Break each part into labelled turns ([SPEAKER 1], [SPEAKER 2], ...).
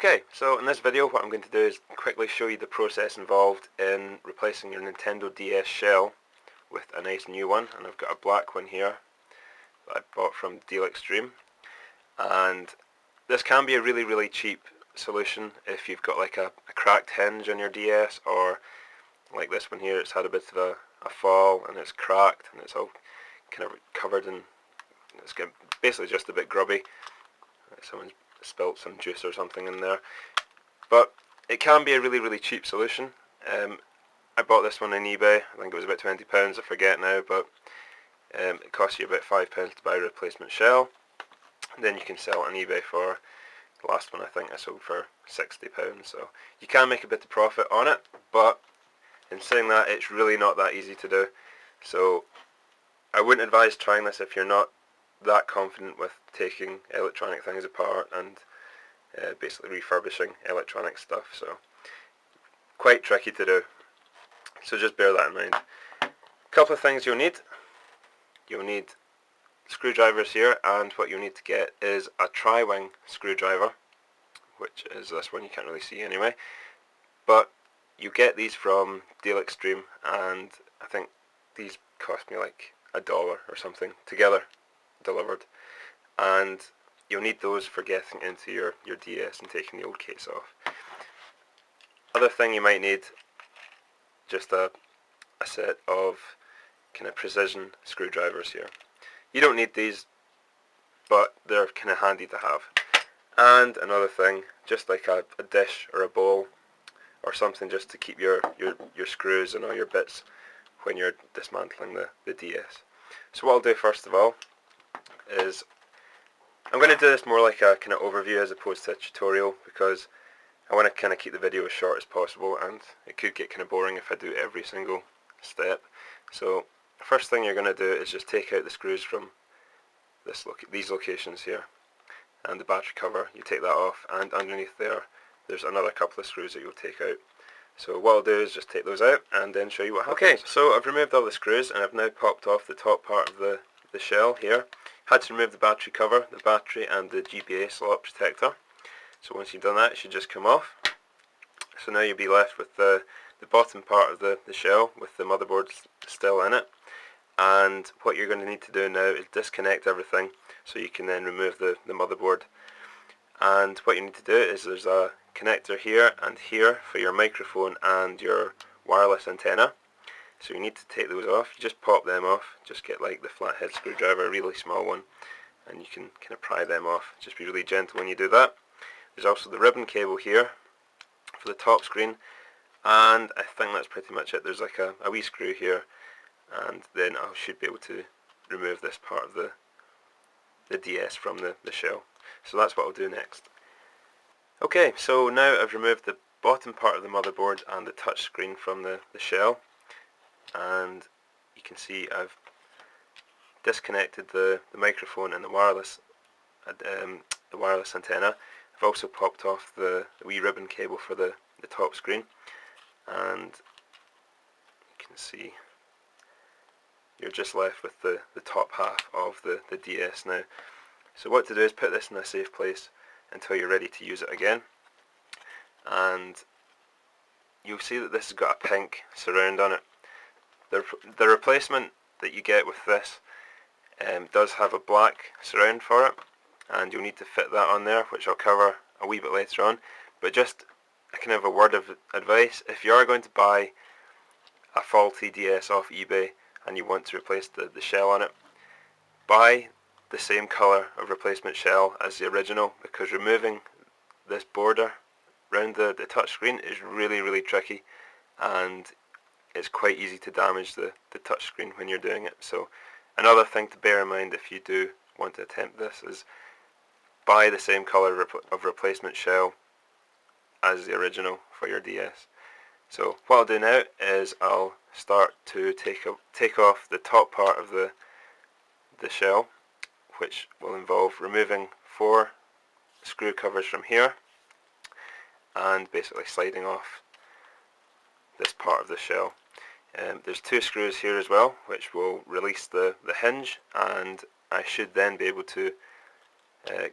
[SPEAKER 1] Okay, so in this video what I'm going to do is quickly show you the process involved in replacing your Nintendo DS shell with a nice new one, and I've got a black one here that I bought from DealExtreme, and this can be a really cheap solution if you've got like a cracked hinge on your DS, or like this one here, it's had a bit of a fall and it's cracked and it's all kind of covered in, it's basically just a bit grubby. Someone's spilt some juice or something in there, but it can be a really cheap solution. I bought this one on eBay. I think it was about £20, I forget now, but it costs you about £5 to buy a replacement shell. And then you can sell it on eBay for, the last one I think I sold for £60, so you can make a bit of profit on it, but in saying that, it's really not that easy to do. So I wouldn't advise trying this if you're not that confident with taking electronic things apart and basically refurbishing electronic stuff. So quite tricky to do, so just bear that in mind. A couple of things you'll need. You'll need screwdrivers here, and what you'll need to get is a tri-wing screwdriver, which is this one, you can't really see anyway, but you get these from DealExtreme, and I think these cost me like $1 or something together, delivered, and you'll need those for getting into your DS and taking the old case off. Other thing you might need, just a set of kind of precision screwdrivers here. You don't need these, but they're kind of handy to have. And another thing, just like a dish or a bowl or something, just to keep your screws and all your bits when you're dismantling the DS. So what I'll do first of all is, I'm going to do this more like a kind of overview as opposed to a tutorial, because I want to kind of keep the video as short as possible, and it could get kind of boring if I do every single step. So the first thing you're going to do is just take out the screws from these locations here, and the battery cover, you take that off, and underneath there's another couple of screws that you'll take out. So what I'll do is just take those out and then show you what happens. Okay, so I've removed all the screws and I've now popped off the top part of the shell here. Had to remove the battery cover, the battery and the GPA slot protector. So once you've done that, it should just come off. So now you'll be left with the bottom part of the shell with the motherboard still in it. And what you're going to need to do now is disconnect everything so you can then remove the motherboard. And what you need to do is, there's a connector here and here for your microphone and your wireless antenna. So you need to take those off. You just pop them off. Just get like the flathead screwdriver, a really small one, and you can kind of pry them off. Just be really gentle when you do that. There's also the ribbon cable here for the top screen, and I think that's pretty much it. There's like a wee screw here, and then I should be able to remove this part of the DS from the shell. So that's what I'll do next. Okay, so now I've removed the bottom part of the motherboard and the touch screen from the shell, and you can see I've disconnected the microphone and the wireless antenna. I've also popped off the wee ribbon cable for the top screen, and you can see you're just left with the top half of the DS now. So what to do is put this in a safe place until you're ready to use it again, and you'll see that this has got a pink surround on it. The replacement that you get with this does have a black surround for it, and you'll need to fit that on there, which I'll cover a wee bit later on. But just a kind of a word of advice: if you are going to buy a faulty DS off eBay and you want to replace the shell on it, buy the same colour of replacement shell as the original, because removing this border around the touchscreen is really tricky, and it's quite easy to damage the touchscreen when you're doing it. So another thing to bear in mind if you do want to attempt this is buy the same colour of replacement shell as the original for your DS. So what I'll do now is I'll start to take off the top part of the shell, which will involve removing 4 screw covers from here and basically sliding off this part of the shell. There's 2 screws here as well, which will release the hinge, and I should then be able to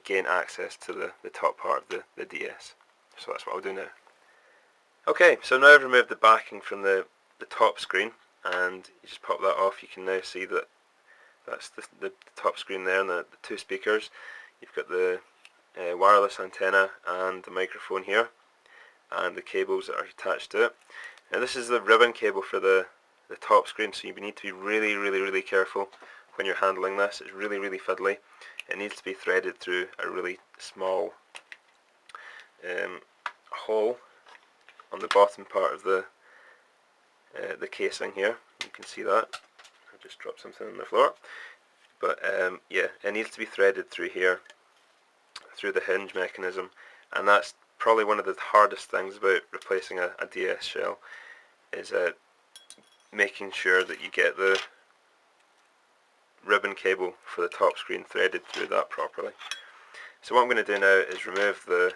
[SPEAKER 1] gain access to the top part of the DS. so that's what I'll do now. Okay, so now I've removed the backing from the top screen, and you just pop that off. You can now see that that's the top screen there, and the two speakers. You've got the wireless antenna and the microphone here, and the cables that are attached to it. Now this is the ribbon cable for the top screen, so you need to be really careful when you're handling this. It's really fiddly. It needs to be threaded through a really small hole on the bottom part of the casing here. You can see that. I just dropped something on the floor. But yeah, it needs to be threaded through here, through the hinge mechanism, and that's probably one of the hardest things about replacing a DS shell, is making sure that you get the ribbon cable for the top screen threaded through that properly. So what I'm going to do now is remove the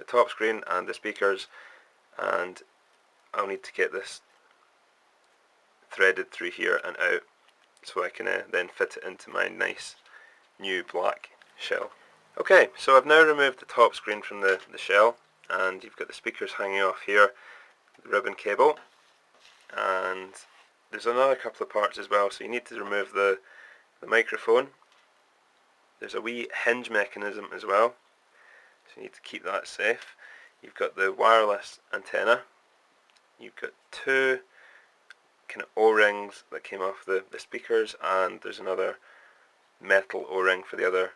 [SPEAKER 1] top screen and the speakers, and I'll need to get this threaded through here and out so I can then fit it into my nice new black shell. Okay, so I've now removed the top screen from the shell, and you've got the speakers hanging off here, the ribbon cable, and there's another couple of parts as well. So you need to remove the microphone. There's a wee hinge mechanism as well, so you need to keep that safe. You've got the wireless antenna. You've got two kind of O-rings that came off the speakers, and there's another metal O-ring for the other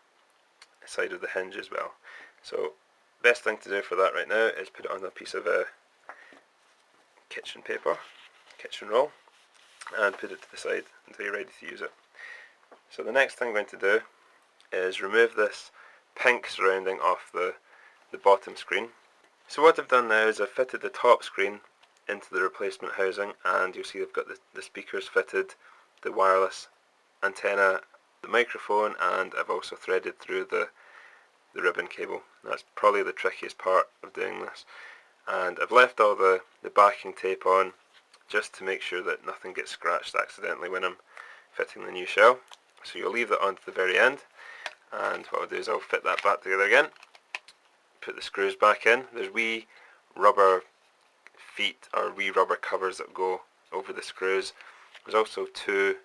[SPEAKER 1] side of the hinge as well. So best thing to do for that right now is put it on a piece of kitchen paper, kitchen roll, and put it to the side until you're ready to use it. So the next thing I'm going to do is remove this pink surrounding off the bottom screen. So what I've done now is I've fitted the top screen into the replacement housing, and you'll see I've got the speakers fitted, the wireless antenna, the microphone, and I've also threaded through the ribbon cable. That's probably the trickiest part of doing this. And I've left all the backing tape on just to make sure that nothing gets scratched accidentally when I'm fitting the new shell. So you'll leave that on to the very end, and what I'll do is I'll fit that back together again, put the screws back in. There's wee rubber feet or wee rubber covers that go over the screws. There's also two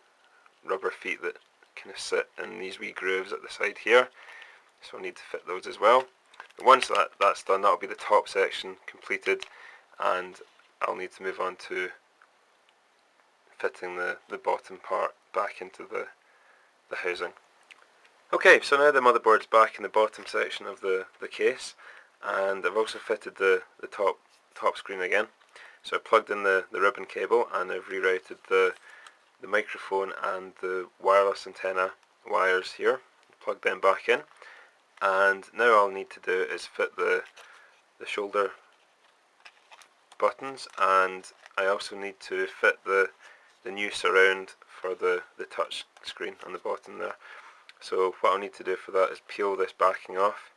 [SPEAKER 1] rubber feet that kind of sit in these wee grooves at the side here, so I'll need to fit those as well. But once that's done, that'll be the top section completed, and I'll need to move on to fitting the bottom part back into the housing. Okay, so now the motherboard's back in the bottom section of the case, and I've also fitted the top screen again. So I plugged in the ribbon cable, and I've rerouted the microphone and the wireless antenna wires here, plug them back in, and now all I need to do is fit the shoulder buttons, and I also need to fit the new surround for the touch screen on the bottom there. So what I'll need to do for that is peel this backing off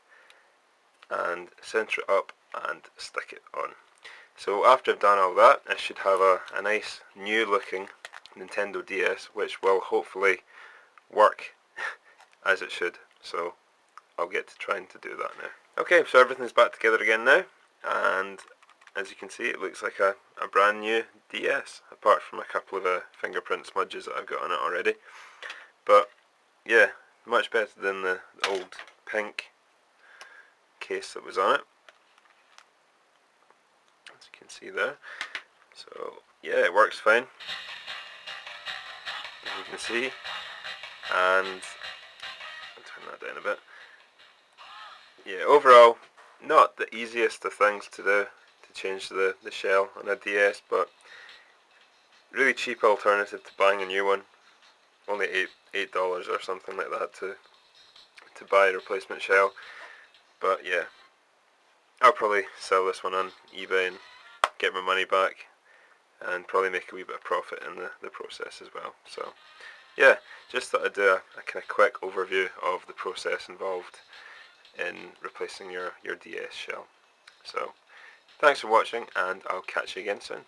[SPEAKER 1] and centre it up and stick it on. So after I've done all that, I should have a nice new looking Nintendo DS, which will hopefully work as it should. So I'll get to trying to do that now. Okay, so everything's back together again now, and as you can see, it looks like a brand new DS, apart from a couple of fingerprint smudges that I've got on it already. But yeah, much better than the old pink case that was on it, as you can see there. So yeah, it works fine, as you can see, and I'll turn that down a bit. Yeah, overall, not the easiest of things to do, to change the shell on a DS, but really cheap alternative to buying a new one. Only $8 or something like that to buy a replacement shell. But yeah, I'll probably sell this one on eBay and get my money back, and probably make a wee bit of profit in the process as well. So yeah, just thought I'd do a kind of quick overview of the process involved in replacing your DS shell. So thanks for watching, and I'll catch you again soon.